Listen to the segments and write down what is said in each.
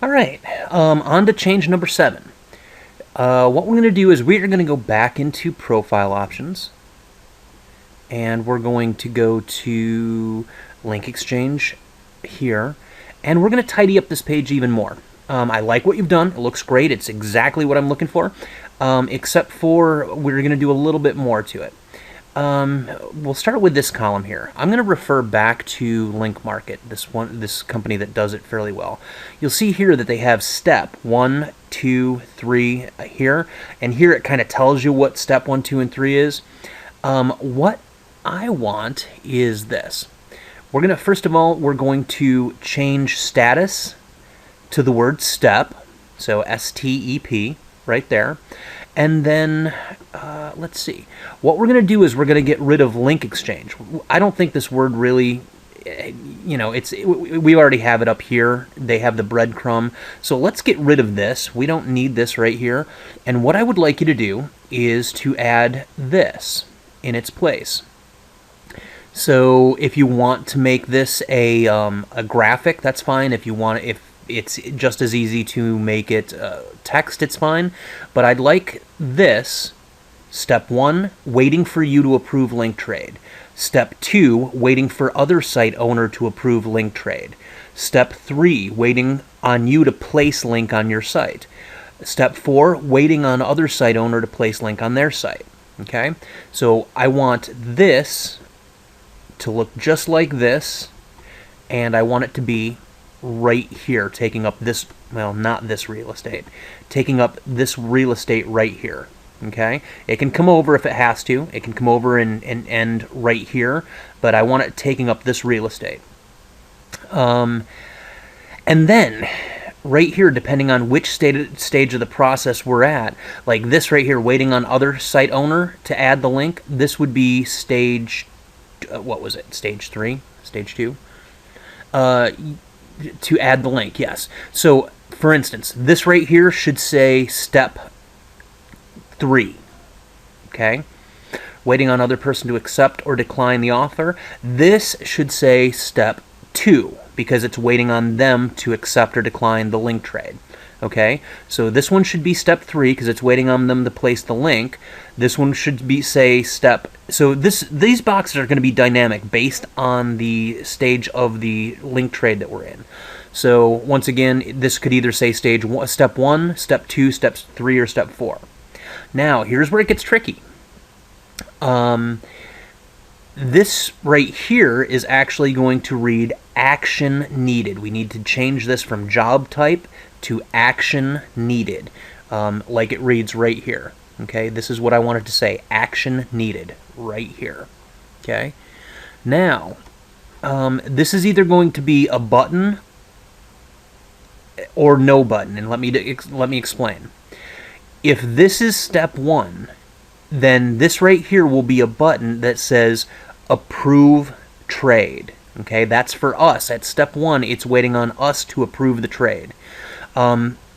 All right, on to change number 7. What we're going to do is we're going to go back into profile options, and we're going to go to link exchange here, and we're going to tidy up this page even more. I like what you've done. It looks great. It's exactly what I'm looking for, except for we're going to do a little bit more to it. We'll start with this column here. I'm going to refer back to Link Market, this company that does it fairly well. You'll see here that they have step 1, 2, 3 here, and here it kind of tells you what step 1, 2, and 3 is. What I want is this. First of all, we're going to change status to the word step, so STEP right there. And then, let's see. What we're going to do is we're going to get rid of link exchange. I don't think this word really, we already have it up here. They have the breadcrumb. So let's get rid of this. We don't need this right here. And what I would like you to do is to add this in its place. So if you want to make this a graphic, that's fine. If it's just as easy to make it text, it's fine. But I'd like this, step 1, waiting for you to approve link trade. Step 2, waiting for other site owner to approve link trade. Step 3, waiting on you to place link on your site. Step 4, waiting on other site owner to place link on their site. Okay? So I want this to look just like this, and I want it to be right here, taking up this, well, not this real estate, taking up this real estate right here. Okay, it can come over if it has to. It can come over and end right here, but I want it taking up this real estate. And then right here, depending on which stage of the process we're at, like this right here, waiting on other site owner to add the link, this would be stage, what was it, stage 3, stage 2? To add the link, yes. So, for instance, this right here should say step 3. Okay? Waiting on other person to accept or decline the offer. This should say step 2 because it's waiting on them to accept or decline the link trade. Okay? So this one should be step 3 because it's waiting on them to place the link. This one should be say step. So these boxes are going to be dynamic based on the stage of the link trade that we're in. So once again, this could either say step 1, step 2, step 3, or step 4. Now, here's where it gets tricky. This right here is actually going to read action needed. We need to change this from job type to action needed, like it reads right here. Okay, this is what I wanted to say, action needed, right here. Okay, now, this is either going to be a button or no button, and let me explain. If this is step 1, then this right here will be a button that says approve trade. Okay, that's for us. At step 1, it's waiting on us to approve the trade.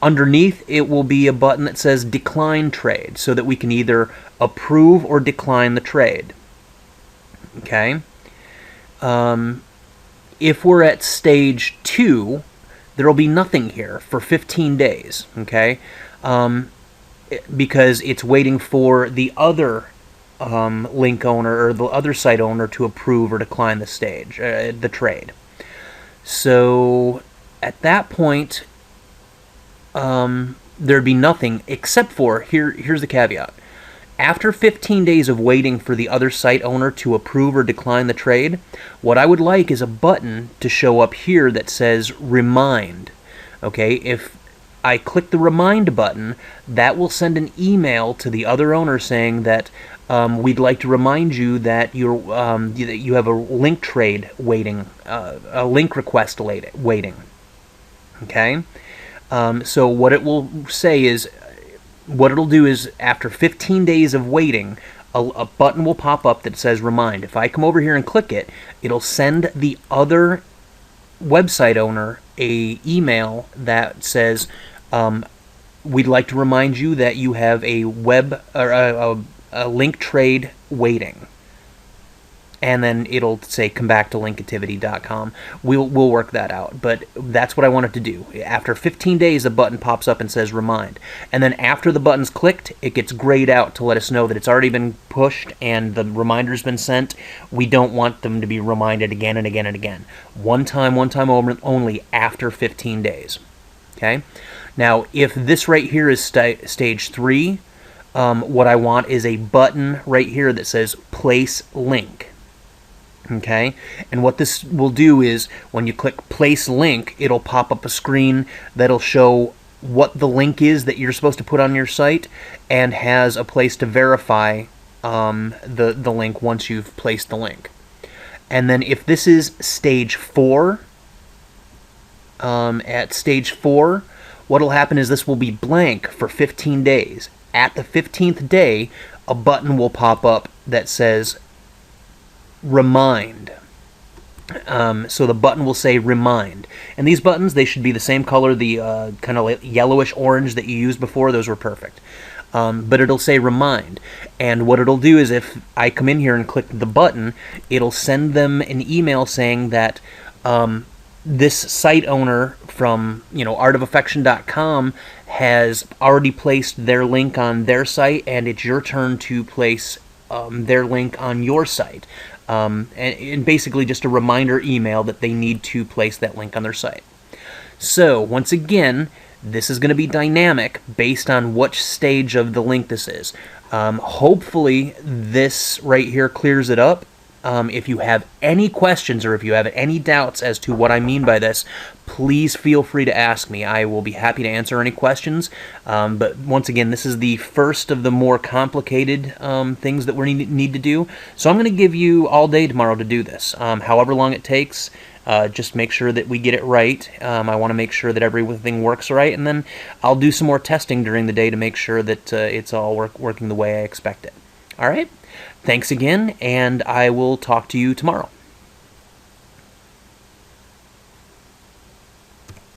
Underneath, it will be a button that says decline trade, so that we can either approve or decline the trade. Okay? If we're at stage 2, there will be nothing here for 15 days. Okay? Because it's waiting for the other link owner or the other site owner to approve or decline the trade. So at that point, there'd be nothing except for, here's the caveat. After 15 days of waiting for the other site owner to approve or decline the trade, what I would like is a button to show up here that says remind. Okay, if I click the remind button, that will send an email to the other owner saying that we'd like to remind you that that you have a link trade waiting, a link request waiting. Okay, so what it will say is, what it'll do is after 15 days of waiting, a button will pop up that says remind. If I come over here and click it, it'll send the other website owner a email that says we'd like to remind you that you have a link trade waiting. and then it'll say come back to linkactivity.com. We'll work that out, but that's what I want it to do. After 15 days, a button pops up and says remind, and then after the button's clicked, it gets grayed out to let us know that it's already been pushed and the reminder's been sent. We don't want them to be reminded again and again and again. One time only after 15 days. Okay? Now, if this right here is stage 3, what I want is a button right here that says place link. Okay? And what this will do is when you click place link, it'll pop up a screen that'll show what the link is that you're supposed to put on your site and has a place to verify the link once you've placed the link. And then if this is stage 4, at stage 4, what'll happen is this will be blank for 15 days. At the 15th day, a button will pop up that says remind. So the button will say remind. And these buttons, they should be the same color, the kind of yellowish orange that you used before. Those were perfect. But it'll say remind. And what it'll do is if I come in here and click the button, it'll send them an email saying that this site owner from artofaffection.com has already placed their link on their site, and it's your turn to place their link on your site. And basically just a reminder email that they need to place that link on their site. So once again, this is going to be dynamic based on which stage of the link this is. Hopefully this right here clears it up. If you have any questions or if you have any doubts as to what I mean by this, please feel free to ask me. I will be happy to answer any questions. But once again, this is the first of the more complicated things that we need to do. So I'm going to give you all day tomorrow to do this. However long it takes, just make sure that we get it right. I want to make sure that everything works right, and then I'll do some more testing during the day to make sure that it's all working the way I expect it. All right? Thanks again, and I will talk to you tomorrow.